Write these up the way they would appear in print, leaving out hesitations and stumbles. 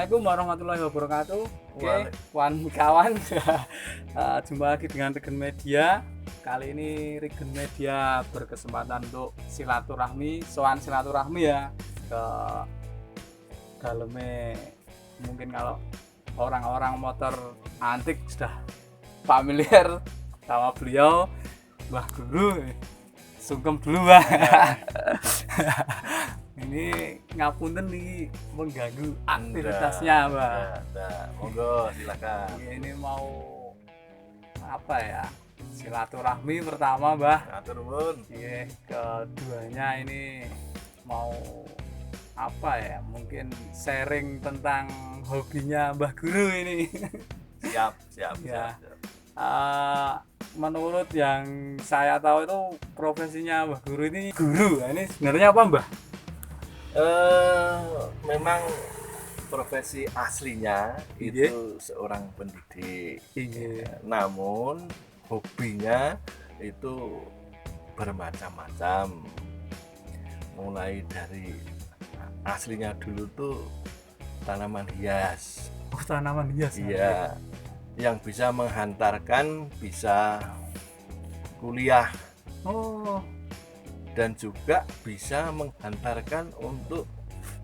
Assalamualaikum warahmatullahi wabarakatuh. Oke, kawan. Jumpa lagi dengan Regen Media. Kali ini Regen Media berkesempatan untuk silaturahmi, soal silaturahmi ya ke daleme. Mungkin kalau orang-orang motor antik sudah familiar sama beliau, Mbah Guru. Sungkem dulu, Mbah. Ini ngapunten nih mengganggu aktivitasnya, Mbak. Monggo silakan. Ini mau apa ya? Silaturahmi pertama, Mbah. Atur nuwun. Iya, keduanya ini mau apa ya? Mungkin sharing tentang hobinya Mbah Guru ini. Siap. Ya. Menurut yang saya tahu itu profesinya Mbah Guru ini guru. Ini sebenarnya apa, Mbah? Memang profesi aslinya itu seorang pendidik. Namun hobinya itu bermacam-macam. Mulai dari aslinya dulu tuh tanaman hias. Oh, tanaman hias. Iya. Yang bisa menghantarkan bisa kuliah. Oh. Dan juga bisa menghantarkan untuk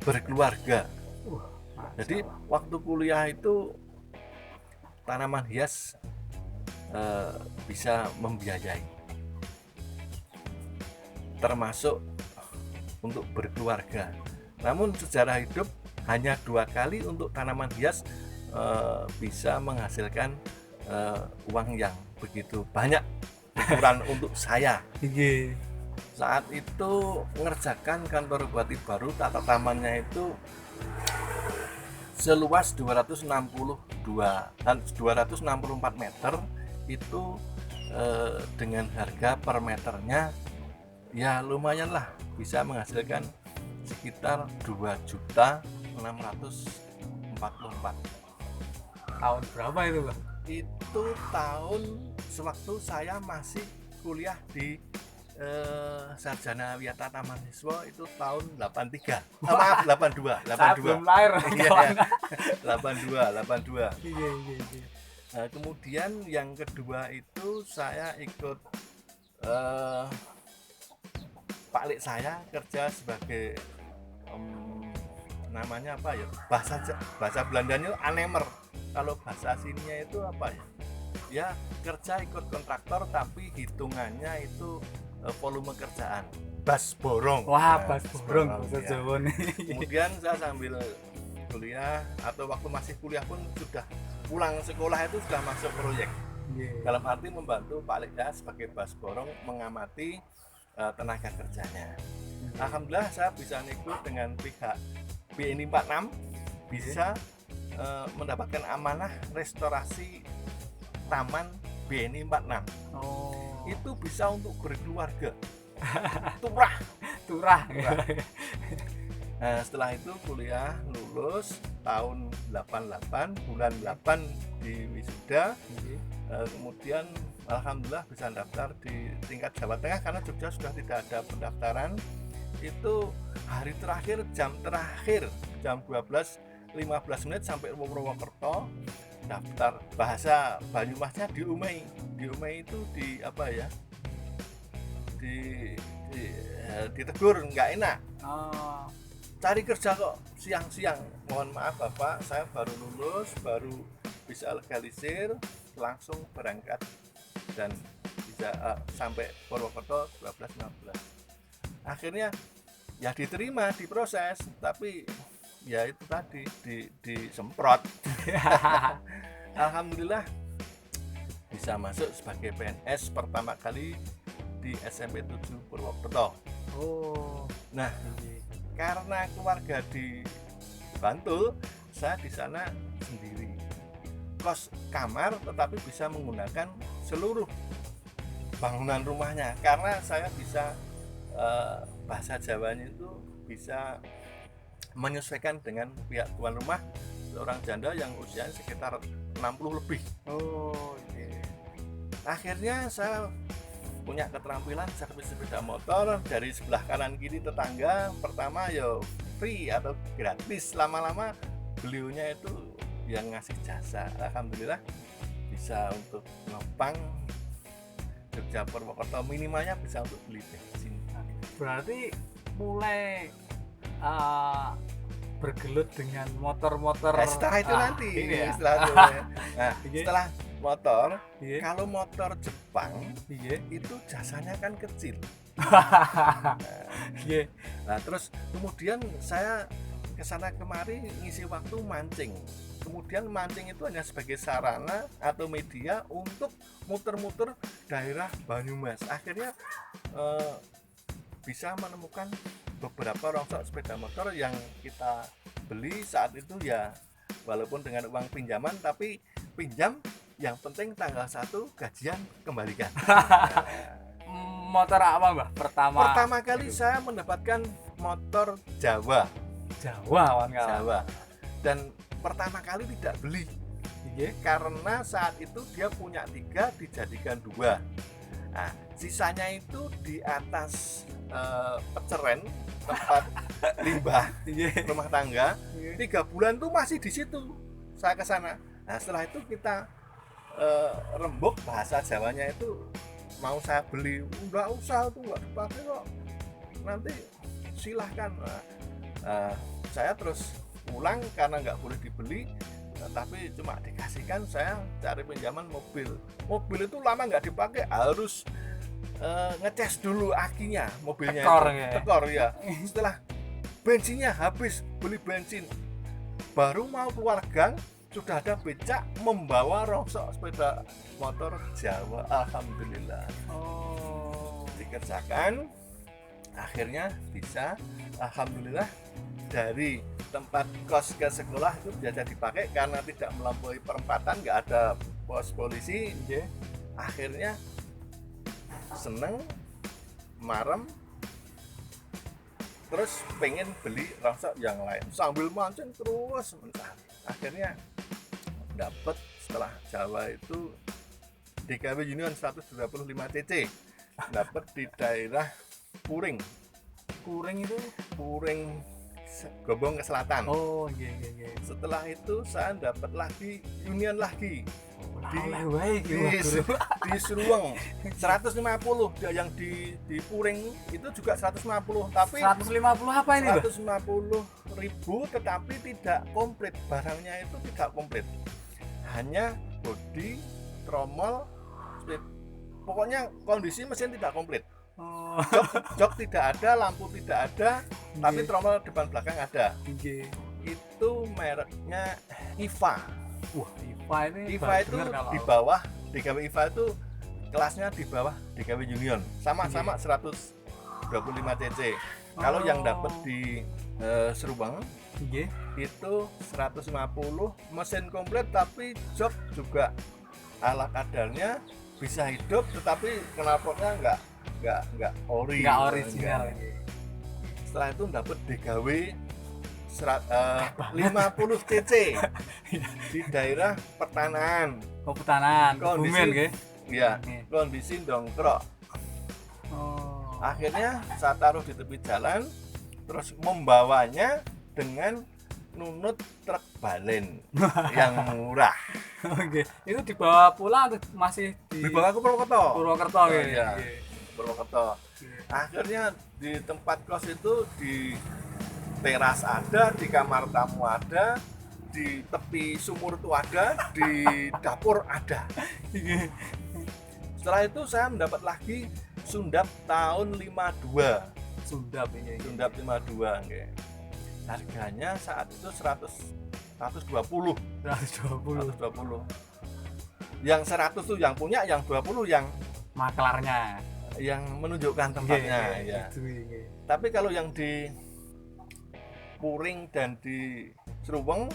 berkeluarga. Jadi waktu kuliah itu tanaman hias bisa membiayai, termasuk untuk berkeluarga. Namun sejarah hidup hanya 2 kali untuk tanaman hias bisa menghasilkan uang yang begitu banyak ukuran untuk saya. Saat itu mengerjakan kantor bupati baru, tata tamannya itu seluas 264 meter itu dengan harga per meternya ya lumayan lah, bisa menghasilkan sekitar 2.644. Tahun berapa itu, Bang? Itu tahun sewaktu saya masih kuliah di Sarjana Wiyata Mahasiswa itu tahun 82. Saya belum lahir. Iya, 82. Iya. Nah, kemudian yang kedua itu saya ikut Pak Lek saya kerja sebagai namanya apa ya? Bahasa Belandanya anemer. Kalau bahasa sininya itu apa ya? Ya kerja ikut kontraktor tapi hitungannya itu volume kerjaan bas borong. Wah, bas borong bahasa Jawa nih. Kemudian saya sambil kuliah atau waktu masih kuliah pun sudah pulang sekolah itu sudah masuk proyek. Dalam arti membantu Pak Lekda sebagai bas borong mengamati tenaga kerjanya. Alhamdulillah saya bisa ikut dengan pihak BNI 46 bisa mendapatkan amanah restorasi taman BNI 46. Itu bisa untuk berkeluarga. Turah. Nah, setelah itu kuliah lulus tahun 88, bulan 8 di wisuda. Kemudian alhamdulillah bisa daftar di tingkat Jawa Tengah karena Jogja sudah tidak ada pendaftaran. Itu hari terakhir jam 12:15 sampai Purwokerto. Daftar bahasa Banyumasnya di Umai itu di apa ya, ditegur nggak enak. Cari kerja kok siang-siang, mohon maaf Bapak, saya baru lulus, baru bisa legalisir, langsung berangkat dan bisa sampai Purwokerto 12-15. Akhirnya ya diterima, diproses, tapi ya itu tadi disemprot. Alhamdulillah bisa masuk sebagai PNS pertama kali di SMP 7 Purwokerto. Nah, karena keluarga di Bantul, saya di sana sendiri. Kos kamar tetapi bisa menggunakan seluruh bangunan rumahnya karena saya bisa bahasa Jawanya itu bisa menyesuaikan dengan pihak tuan rumah, seorang janda yang usianya sekitar 60 lebih. Akhirnya saya punya keterampilan servis sepeda motor dari sebelah kanan kiri tetangga. Pertama ya free atau gratis, lama-lama beliaunya itu yang ngasih jasa. Alhamdulillah bisa untuk ngepang Jogja Purwokerto, minimalnya bisa untuk beli bensin. Berarti mulai bergelut dengan motor-motor. Nah, setelah itu nanti ini ya. setelah itu, nah Iya. setelah motor, Iya. kalau motor Jepang Iya. itu jasanya kan kecil. Iya. Nah terus kemudian saya kesana kemari ngisi waktu mancing. Kemudian mancing itu hanya sebagai sarana atau media untuk muter-muter daerah Banyumas. Akhirnya bisa menemukan beberapa rongsok sepeda motor yang kita beli saat itu, ya walaupun dengan uang pinjaman, tapi pinjam, yang penting tanggal 1 gajian kembalikan. Motor apa Mbah Pertama kali saya mendapatkan motor Jawa. Jawa kan. Jawa. Dan pertama kali tidak beli. Iya. Karena saat itu dia punya 3 dijadikan 2. Nah, sisanya itu di atas peceren, tempat limbah rumah tangga. 3 bulan tuh masih di situ. Saya ke sana. Nah, setelah itu kita rembuk, bahasa Jawanya itu mau saya beli, enggak usah tuh, enggak dipakai kok, nanti silahkan. Saya terus pulang karena nggak boleh dibeli, tapi cuma dikasihkan. Saya cari pinjaman mobil itu lama nggak dipakai, harus ngecas dulu akinya mobilnya, tekor ya. Setelah bensinnya habis, beli bensin, baru mau keluar gang sudah ada becak membawa rongsok sepeda motor Jawa. Alhamdulillah. Dikerjakan, akhirnya bisa. Alhamdulillah, dari tempat kos ke sekolah itu biasa dipakai karena tidak melampaui perempatan, nggak ada pos polisi. Akhirnya seneng, marem, terus pengen beli rongsok yang lain sambil mancing terus. Akhirnya dapat setelah Jawa itu DKW Union 125 cc, dapat di daerah Puring itu Puring Gombong ke selatan. Iya. Setelah itu saya dapat lagi Union lagi di Seruang 150. Yang di Puring itu juga 150, tapi 150 apa ini 150.000, tetapi tidak komplit, barangnya itu tidak komplit, hanya bodi, tromol, pokoknya kondisi mesin tidak komplit. Jok tidak ada, lampu tidak ada, tapi tromol depan belakang ada. Itu mereknya IVA. Wah, IVA itu di bawah DKW IVA itu kelasnya di bawah DKW Union, sama-sama 125 cc. Kalau yang dapat di Seruang itu 150, mesin komplit, tapi jok juga ala kadarnya, bisa hidup, tetapi knalpotnya nggak original. Setelah itu dapat DKW 50 cc di daerah Pertanahan. Kondisi Kondisi dongkrok. Akhirnya saya taruh di tepi jalan, terus membawanya dengan nunut truk balen yang murah. Itu dibawa pulang atau masih dibawa ke Purwokerto? Purwokerto. Akhirnya di tempat kos itu, di teras ada, di kamar tamu ada, di tepi sumur itu ada, di dapur ada. Setelah itu saya mendapat lagi Sundap tahun 52. Sundap 52 nggih. Harganya saat itu 120. Yang 100 tuh yang punya, yang 20 yang maklarnya, yang menunjukkan tempatnya. Tapi kalau yang di Puring dan di Seruang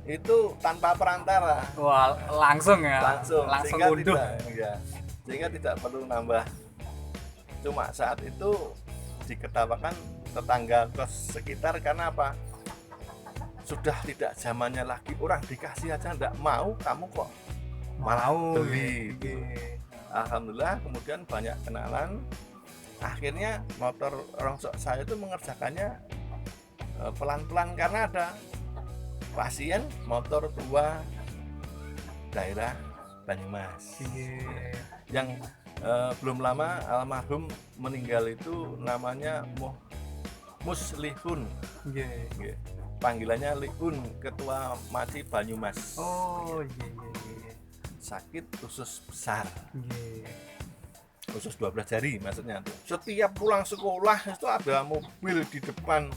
itu tanpa perantara. Wah, langsung sehingga sehingga tidak perlu nambah. Cuma saat itu diketawakan tetangga kos sekitar, karena apa? Sudah tidak zamannya lagi, orang dikasih aja enggak mau, kamu kok malah beli. Alhamdulillah kemudian banyak kenalan. Akhirnya motor rongsok saya itu mengerjakannya pelan-pelan, karena ada pasien motor tua daerah Banyumas. Yang belum lama almarhum meninggal itu namanya Muslihun. Panggilannya Lihun, ketua Maci Banyumas. Oh iya. Sakit usus besar. Usus 12 jari maksudnya tuh. Setiap pulang sekolah itu ada mobil di depan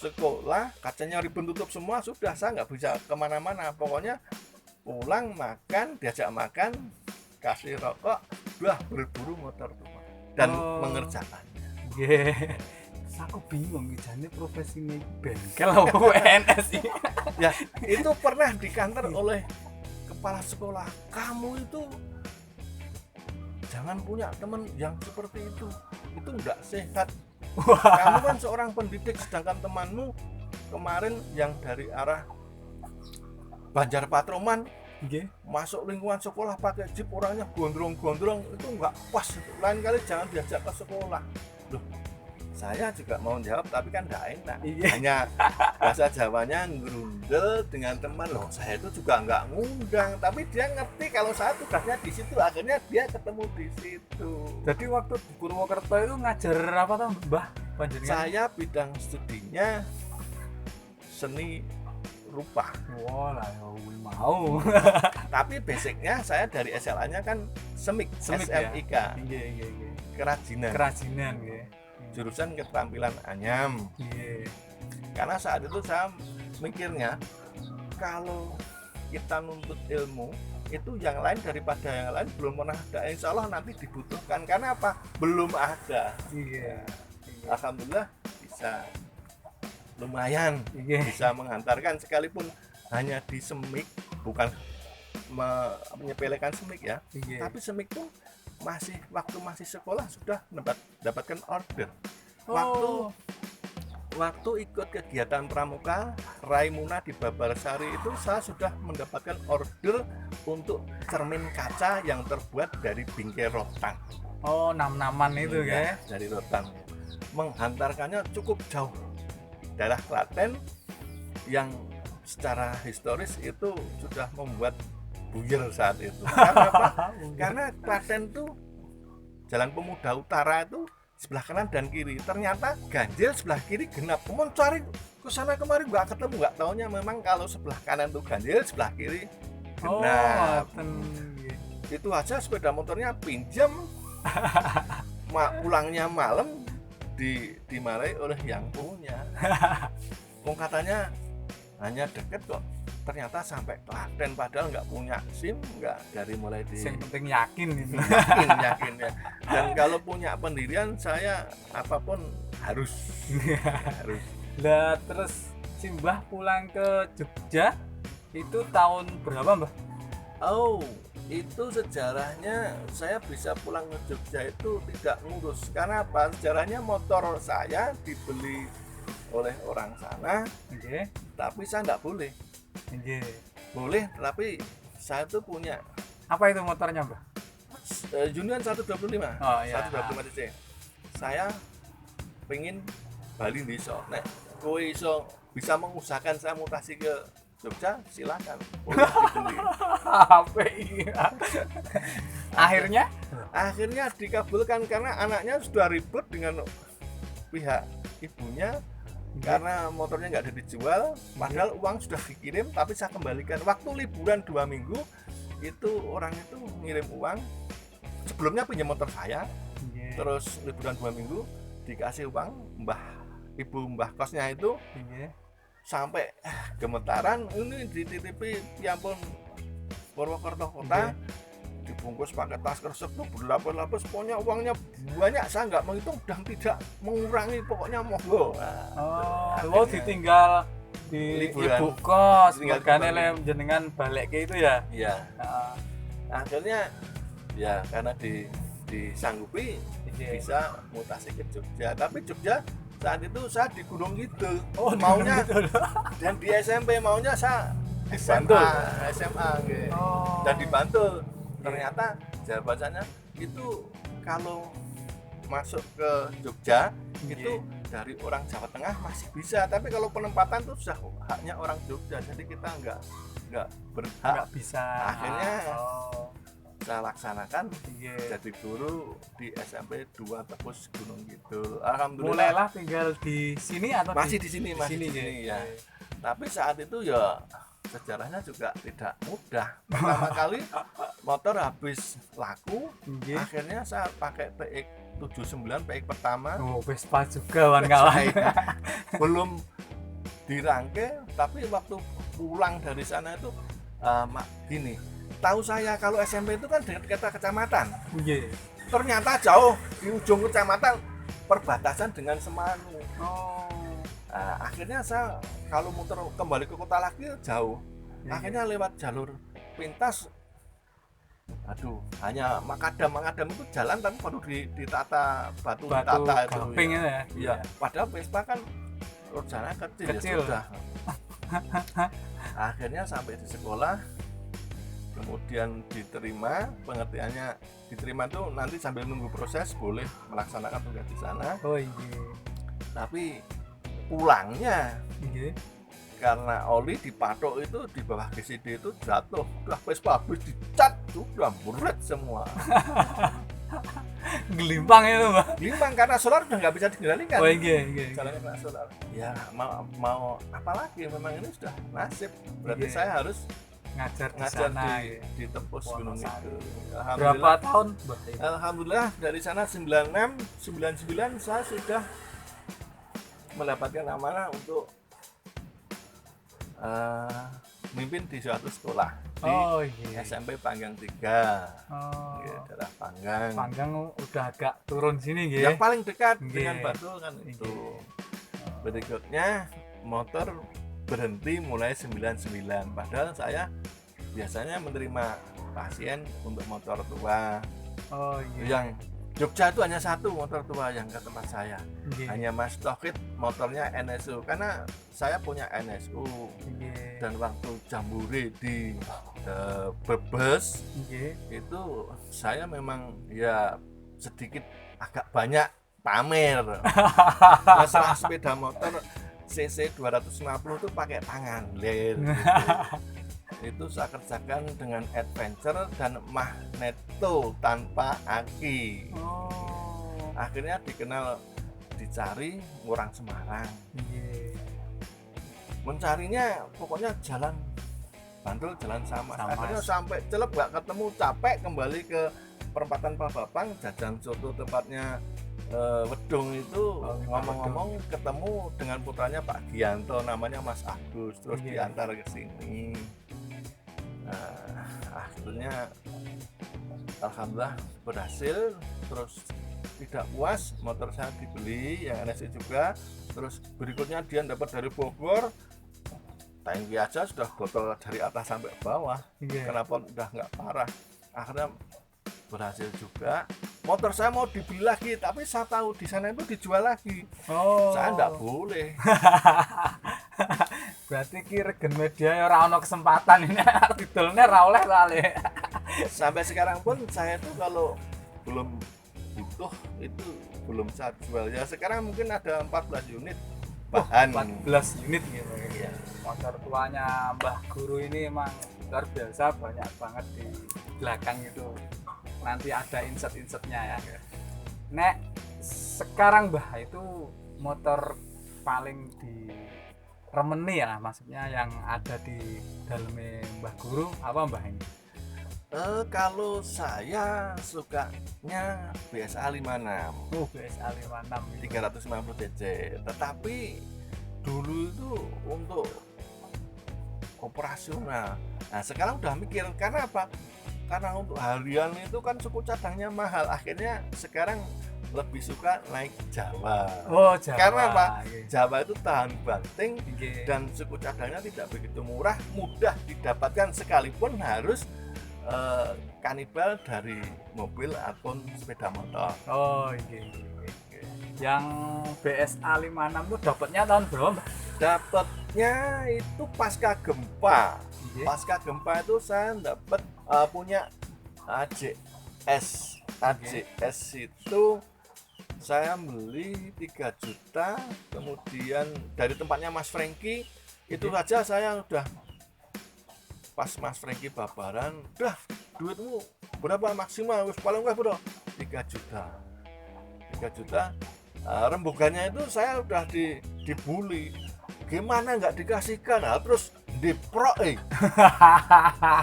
sekolah, kacanya ribbon tutup semua, sudah saya nggak bisa kemana-mana. Pokoknya pulang makan, diajak makan, kasih rokok, udah berburu motor tua dan mengerjakannya. Aku bingung jane profesinya bengkel apa PNS sih. Ya, itu pernah di kantor oleh kepala sekolah. Kamu itu jangan punya teman yang seperti itu enggak sehat. Kamu kan seorang pendidik, sedangkan temanmu kemarin yang dari arah Banjar Patroman masuk lingkungan sekolah pakai jeep, orangnya gondrong-gondrong, itu enggak pas. Lain kali jangan diajak ke sekolah. Loh, saya juga mau jawab tapi kan enggak enak. Hanya bahasa Jawanya ngerundel dengan teman. Loh, saya itu juga enggak ngundang, tapi dia ngerti kalau saya tugasnya di situ, akhirnya dia ketemu di situ. Jadi waktu di Purwokerto itu ngajar apa tuh, Mbah? Panjenengan? Saya bidang studinya seni rupa. Wah lah, mau. Tapi basicnya saya dari SLA-nya kan SMIK SMIK. Iya. Kerajinan. Jurusan keterampilan anyam. Karena saat itu saya mikirnya kalau kita nuntut ilmu itu yang lain daripada yang lain belum pernah ada, insya Allah nanti dibutuhkan. Karena apa? Belum ada. Alhamdulillah bisa lumayan bisa menghantarkan, sekalipun hanya di SMIK, bukan menyepelekan SMIK ya, tapi SMIK pun waktu masih sekolah sudah mendapatkan order. Waktu ikut kegiatan pramuka Raimuna di Babarsari itu saya sudah mendapatkan order untuk cermin kaca yang terbuat dari bingkai rotan. Nam-naman itu ya, dari rotan. Menghantarkannya cukup jauh, daerah Klaten yang secara historis itu sudah membuat buyar saat itu. Karena apa? Karena Klaten tuh Jalan Pemuda Utara itu sebelah kanan dan kiri, ternyata ganjil sebelah kiri genap. Kemudian cari ke sana kemari nggak ketemu, nggak taunya memang kalau sebelah kanan tuh ganjil, sebelah kiri genap. Itu aja sepeda motornya pinjam, pulangnya malam dimarahi oleh yang punya. Katanya hanya deket kok, ternyata sampai Klaten, padahal nggak punya SIM, nggak, dari mulai di. Yang penting yakin itu. Yakin ya. Dan kalau punya pendirian, saya apapun harus. Lah terus si Mbah pulang ke Jogja itu tahun berapa, Mbah? Itu sejarahnya saya bisa pulang ke Jogja itu tidak ngurus. Karena apa? Sejarahnya motor saya dibeli oleh orang sana, tapi saya nggak boleh. Boleh, tapi saya tuh punya. Apa itu motornya, Mbah? Union 125. 125 cc. Saya pengen Bali iso. Nek kowe iso bisa mengusahakan saya mutasi ke Jogja, silakan. Boleh dibeli. Akhirnya dikabulkan karena anaknya sudah ribut dengan pihak ibunya. Karena motornya nggak ada dijual, padahal uang sudah dikirim, tapi saya kembalikan. Waktu liburan 2 minggu, itu orang itu ngirim uang. Sebelumnya pinjam motor saya, terus liburan 2 minggu dikasih uang, ibu mbah kosnya itu sampai gemetaran. Ini dititipi Piampun Purwokerto kota, dibungkus pakai tas kresek tuh berlapis-lapis, pokoknya uangnya banyak, saya nggak menghitung dan tidak mengurangi, pokoknya monggo. Ditinggal di ibu kos, makanya jenengan balik ke itu ya. Iya. Akhirnya ya karena disanggupi bisa mutasi ke Jogja, tapi Jogja saat itu saya di Gunung Kidul. Maunya dan di SMP maunya saya SMA gitu. Dan di Bantul. Ternyata jawabannya itu kalau masuk ke Jogja itu dari orang Jawa Tengah masih bisa, tapi kalau penempatan tuh sudah haknya orang Jogja, jadi kita nggak berhak. Nggak bisa. Akhirnya saya laksanakan jadi guru di SMP 2 Tepus Gunung Kidul. Alhamdulillah. Mulailah tinggal di sini atau masih di sini ya. Tapi saat itu ya sejarahnya juga tidak mudah. Pertama kali motor habis laku, akhirnya saya pakai TX 79 PX pertama. Vespa juga kawan-kawan. Belum dirangkai, tapi waktu pulang dari sana itu gini, tahu saya kalau SMP itu kan dekat kecamatan. Ternyata jauh di ujung kecamatan perbatasan dengan Semanu. Akhirnya saya kalau muter kembali ke kota lagi jauh. Akhirnya lewat jalur pintas. Aduh, hanya makadam itu jalan tapi baru ditata batu ditata itu. Ya. Padahal Vespa kan jalannya kecil. Ya sudah. Akhirnya sampai di sekolah, kemudian diterima. Pengertiannya diterima itu nanti sambil nunggu proses boleh melaksanakan tugas di sana. Tapi pulangnya karena oli dipatok itu di bawah GCD itu jatuh, udah Vespa habis dicat, udah buret semua. Gelimpang itu, Mbak. Gelimpang karena solar udah nggak bisa dikendalikan. Jalannya kena solar. Ya mau apa lagi? Memang ini sudah nasib. Berarti saya harus ngajar di Tepus Gunung Kidul. Berapa tahun? Alhamdulillah dari sana 96, 99 saya sudah mendapatkan amanah untuk mimpin di suatu sekolah di SMP Panggang 3. Daerah Panggang udah agak turun sini gitu. Yang paling dekat dengan Batu kan itu. Berikutnya motor berhenti mulai 99. Padahal saya biasanya menerima pasien untuk motor tua. Yang Jogja itu hanya satu motor tua yang ke tempat saya. Hanya Mas Tauhid motornya NSU karena saya punya NSU. Dan waktu jambore di Brebes itu saya memang ya sedikit agak banyak pamer. Masalah sepeda motor CC 250 itu pakai tangan ler gitu. Itu saya kerjakan dengan adventure dan magneto tanpa aki. Akhirnya dikenal, dicari orang Semarang. Mencarinya pokoknya jalan Bantul, jalan Samas. Akhirnya sampai Celep gak ketemu, capek kembali ke perempatan Palbapang, jajan soto tempatnya Wedung itu. Ngomong-ngomong ketemu dengan putranya Pak Gianto, namanya Mas Agus, terus diantar ke sini. Akhirnya alhamdulillah berhasil. Terus tidak puas, motor saya dibeli yang NSI juga. Terus berikutnya dia dapat dari Bogor, tangki aja sudah botol dari atas sampai bawah. Kenapa udah nggak parah. Akhirnya berhasil juga. Motor saya mau dibeli lagi, tapi saya tahu di sana itu dijual lagi. Saya nggak boleh. Berarti Regen Media ya ora ono kesempatan ini didolne ra oleh soalnya. Sampai sekarang pun saya tuh kalau belum butuh itu belum saya jual. Ya sekarang mungkin ada 14 unit bahan. 14 unit gitu ya. Motor tuanya Mbah Guru ini emang luar biasa, banyak banget di belakang itu. Nanti ada insert-insertnya ya. Nek sekarang Mbah itu motor paling di remeni ya, maksudnya yang ada di dalamnya Mbah Guru apa Mbah ini? Kalau saya sukanya BSA 56. BSA 56 350 cc. Tetapi dulu itu untuk operasional. Nah, sekarang udah mikir karena apa? Karena untuk harian itu kan suku cadangnya mahal. Akhirnya sekarang lebih suka naik Jawa. Jawa. Karena apa? Jawa itu tahan banting dan suku cadangnya tidak begitu murah, mudah didapatkan sekalipun harus kanibal dari mobil ataupun sepeda motor. Yang BSA 56 itu dapatnya tahun berapa? Dapatnya itu pasca gempa. Pasca gempa itu saya dapat punya AJS. AJS itu saya beli 3 juta, kemudian dari tempatnya Mas Franky itu saja saya udah pas Mas Franky babaran, udah duitmu berapa maksimal, wis paling enggak bro 3 juta. Rembugannya itu saya udah dibully, gimana nggak dikasihkan, terus diprok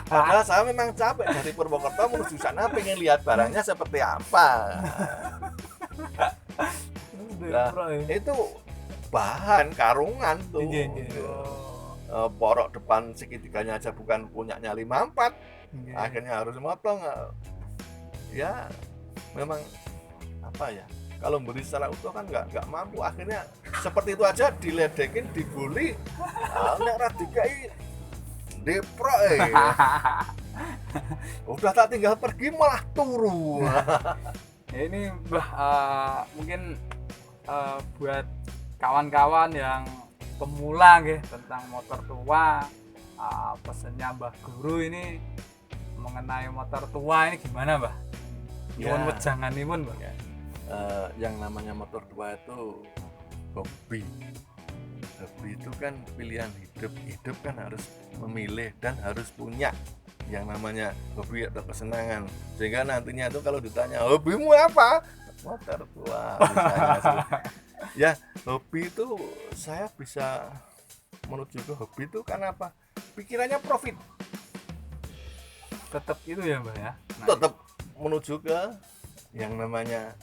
padahal saya memang capek dari Purwokerto menuju sana pengen lihat barangnya seperti apa. Nah, itu bahan karungan tuh. Porok depan segitiganya aja bukan punyanya 54, akhirnya harus motong. Ya memang apa ya, kalau beli secara utuh kan nggak mampu, akhirnya seperti itu aja diledekin, dibully, nek ra dikai depro udah tak tinggal pergi malah turu. Ya, ini Mbah mungkin buat kawan-kawan yang pemula nggih tentang motor tua, pesennya Mbah Guru ini mengenai motor tua ini gimana Mbah? Nyuwun wejanganipun Mbah. Yang namanya motor tua itu hobi itu kan pilihan hidup kan harus memilih dan harus punya yang namanya hobi atau kesenangan, sehingga nantinya itu kalau ditanya hobimu apa, motor tua misalnya. Ya hobi itu saya bisa menuju ke hobi itu karena apa, pikirannya profit, Tetap itu ya Mbah ya, tetap menuju ke yang namanya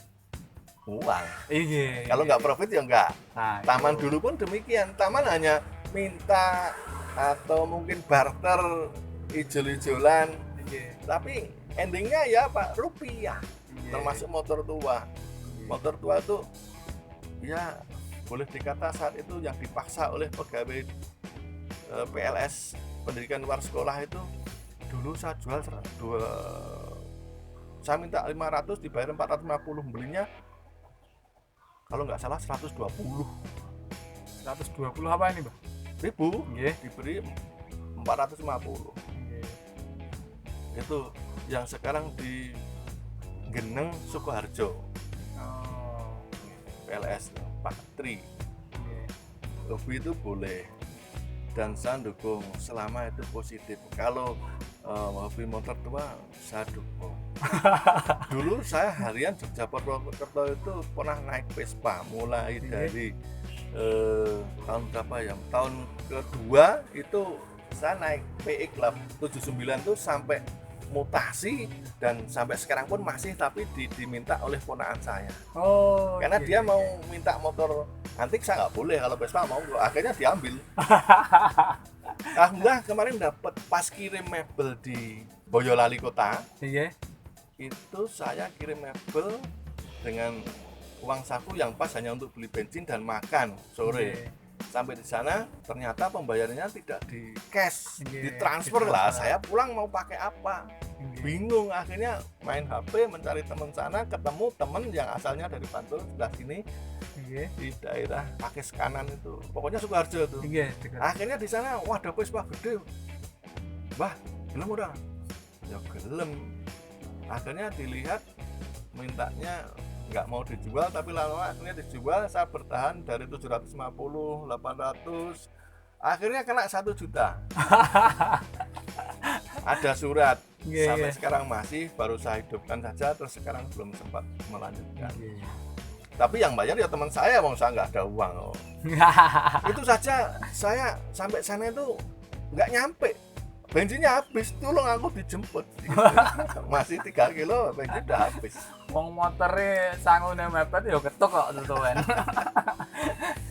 uang. Iya. Kalau nggak profit ya nggak. Nah, Taman itu. dulu pun demikian. Taman hanya minta atau mungkin barter ijol-ijolan. Iya. Tapi endingnya ya Pak rupiah. Iya. Termasuk motor tua. Motor tua itu ya boleh dikata saat itu yang dipaksa oleh pegawai PLS pendidikan luar sekolah itu. Dulu saya jual saya minta 500 dibayar 450, belinya kalau nggak salah 120 apa ini Mbah? ribu, Nggih. diberi 450. Nggih. Itu yang sekarang di Geneng Sukoharjo, Oh. PLS Pak Tri. Nggih. Hobi itu boleh dan saya dukung selama itu positif. Kalau hobi motor tua saya dukung. Dulu saya harian Jogja Purwokerto itu pernah naik Vespa mulai dari tahun berapa ya? Tahun kedua itu saya naik PX 79 tuh sampai mutasi dan sampai sekarang pun masih, tapi diminta oleh ponakan saya. Oh. Karena iya, dia iya. mau minta motor antik, saya nggak boleh, kalau Vespa mau, akhirnya diambil. Alhamdulillah kemarin dapat pas kirim mebel di Boyolali kota, Iya. itu saya kirim mebel dengan uang saku yang pas hanya untuk beli bensin dan makan sore. Iya. Sampai di sana ternyata pembayarannya tidak di cash, Iya, ditransfer lah. Saya pulang mau pakai apa? Nggih. Bingung, akhirnya main HP mencari teman sana, ketemu teman yang asalnya dari Bantul sebelah sini Nggih. di daerah Pakis kanan itu, pokoknya Sukoharjo tuh. Nggih, dekat. Akhirnya di sana wah ada Vespa gede, wah gelem udah, ya gelem. Akhirnya dilihat, mintanya nggak mau dijual, tapi lama akhirnya dijual. Saya bertahan dari 750, 800, akhirnya kena 1 juta. Ada surat. Nggih, Sampai nggih. sekarang masih, baru saya hidupkan saja, terus sekarang belum sempat melanjutkan. Nggih. Tapi yang bayar ya teman saya, mau saya nggak ada uang. Itu saja saya sampai sana itu nggak nyampe, bensinnya habis, tolong aku dijemput gitu. Masih 3 kilo bensin udah habis. Wong motore sangune mepet ya ketuk kok tutuwen.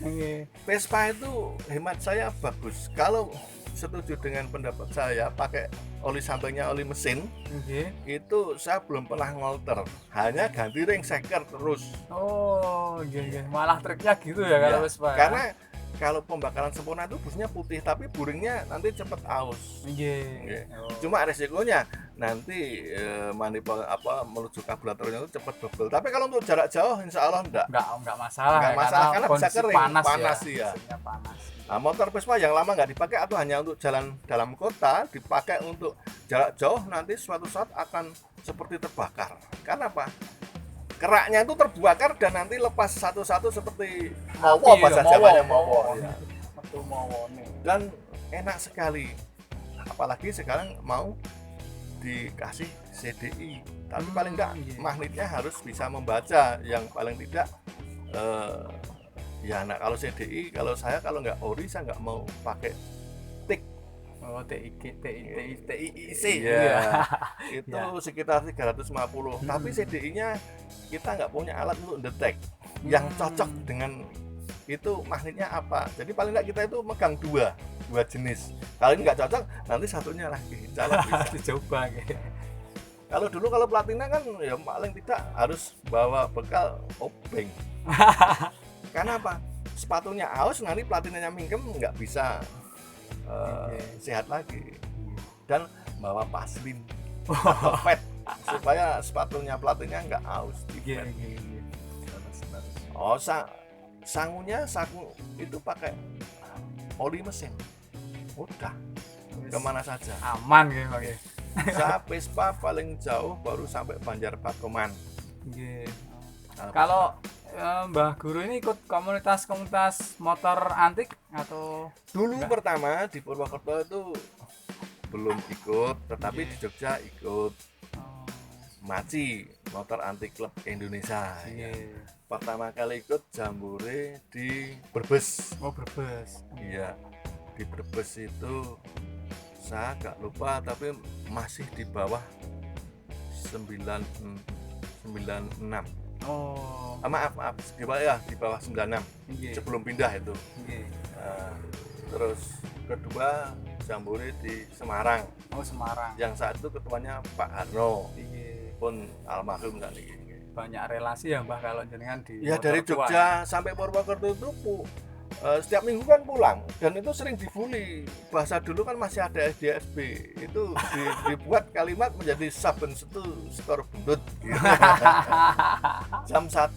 Nggih. Vespa itu hemat saya bagus. Kalau setuju dengan pendapat saya, pakai oli sampingnya oli mesin, Nggih. itu saya belum pernah ngolter, hanya ganti ring seker terus. Oh, nggih. Malah triknya gitu ya kalau Ya, Vespa. karena kalau pembakaran sempurna itu busnya putih, tapi buringnya nanti cepet aus. nggih. Nggih. Oh. Cuma resikonya nanti manipul menuju karburatornya itu cepet bebel. Tapi kalau untuk jarak jauh insya Allah enggak. Enggak masalah. Nggak ya, masalah, karena bisa kondisi kering, panas ya. Mesinnya panas. Nah, motor Vespa yang lama nggak dipakai atau hanya untuk jalan dalam kota, dipakai untuk jarak jauh, nanti suatu saat akan seperti terbakar. Karena apa? keraknya itu terbakar dan nanti lepas satu-satu seperti mawo bahasa Jawanya mawo. Ya. Dan enak sekali. Apalagi sekarang mau dikasih CDI. Tapi paling enggak magnetnya harus bisa membaca. Yang paling tidak ya kalau CDI, kalau saya kalau nggak ori saya nggak mau pakai TIC. Oh, TIC. Ya. Itu sekitar 350. Tapi CDI-nya kita nggak punya alat untuk detect yang cocok dengan itu magnetnya apa. Jadi paling nggak kita itu megang dua jenis. Kalau ini nggak cocok, nanti satunya lagi. Bisa dicoba. Kalau dulu kalau platina kan ya paling tidak harus bawa bekal obeng. Karena apa? Sepatunya aus, nanti platinanya mingkem nggak bisa sehat lagi. Dan bawa paslin atau pet supaya sepatunya platinnya nggak aus. Oh, sangunya saku itu pakai oli mesin. Udah kemana saja aman gitu Pak. Saya Vespa paling jauh baru sampai Banjar Pakoman. Kalau Mbah Guru ini ikut komunitas motor antik atau dulu enggak? Pertama di Purwokerto itu belum ikut, tetapi di Jogja ikut MACI, Motor Antik Club Indonesia. Ya. Pertama kali ikut jambore di Brebes. Oh, Brebes. Iya. Di Brebes itu saya agak lupa tapi masih di bawah 96. Oh. Maaf di bawah 96 sebelum pindah itu. Terus kedua jambore di Semarang. Oh, Semarang. Yang saat itu ketuanya Pak Harno. Pun almarhum kan ini. Banyak relasi ya Mbah kalau jenengan di dari Jogja sampai Purwokerto itu setiap minggu kan pulang dan itu sering dibully. Bahasa dulu kan masih ada SDSB itu dibuat kalimat menjadi saben setu skor bundut gitu. Jam 1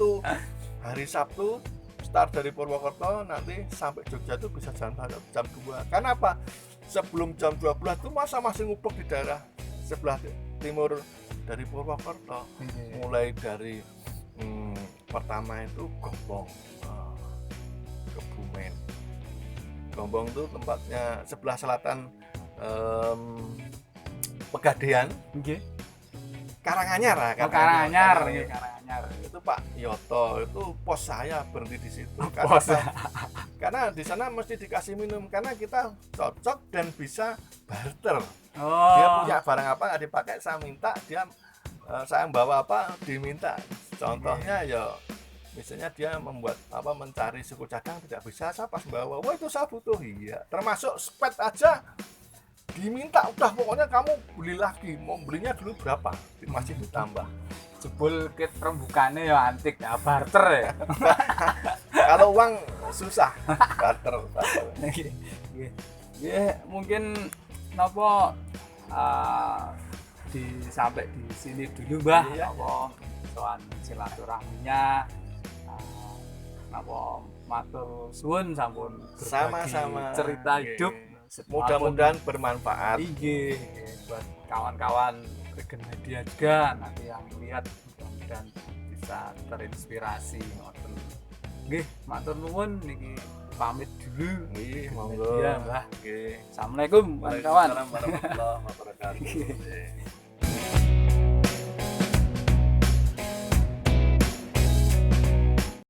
hari Sabtu start dari Purwokerto nanti sampai Jogja itu bisa jam 2. Karena apa? Sebelum jam 12 itu masih ngupek di daerah sebelah timur dari Purwokerto. Mulai dari pertama itu Gombong, Kebumen. Gombong itu tempatnya sebelah selatan Pegadaian. Karanganyar. Karanganyar. Itu Pak Yoto, itu pos saya berhenti di situ. Karena di sana mesti dikasih minum karena kita cocok dan bisa barter. Oh. Dia punya barang apa nggak dipakai, saya minta, saya bawa apa diminta. Contohnya ya misalnya dia membuat apa mencari suku cadang tidak bisa, saya pas bawa, wah itu saya butuh, iya. Termasuk spet aja diminta, udah pokoknya kamu beli lagi, mau belinya dulu berapa, masih ditambah. Jebul kit rembukannya ya antik ya, barter ya. Kalau uang susah, barter. Mungkin nopo sampai di sini dulu Mbah. Nopo soal silaturahminya, nopo matur suwun sampun sama-sama cerita hidup. Mudah-mudahan bermanfaat. Buat kawan-kawan Regen Media juga nanti yang lihat mudah-mudahan bisa terinspirasi. Nggih, matur nuwun niki pamit dulu. Nggih, monggo. Ya, Mbah. Nggih. Assalamualaikum kawan-kawan. Waalaikumsalam warahmatullahi wabarakatuh.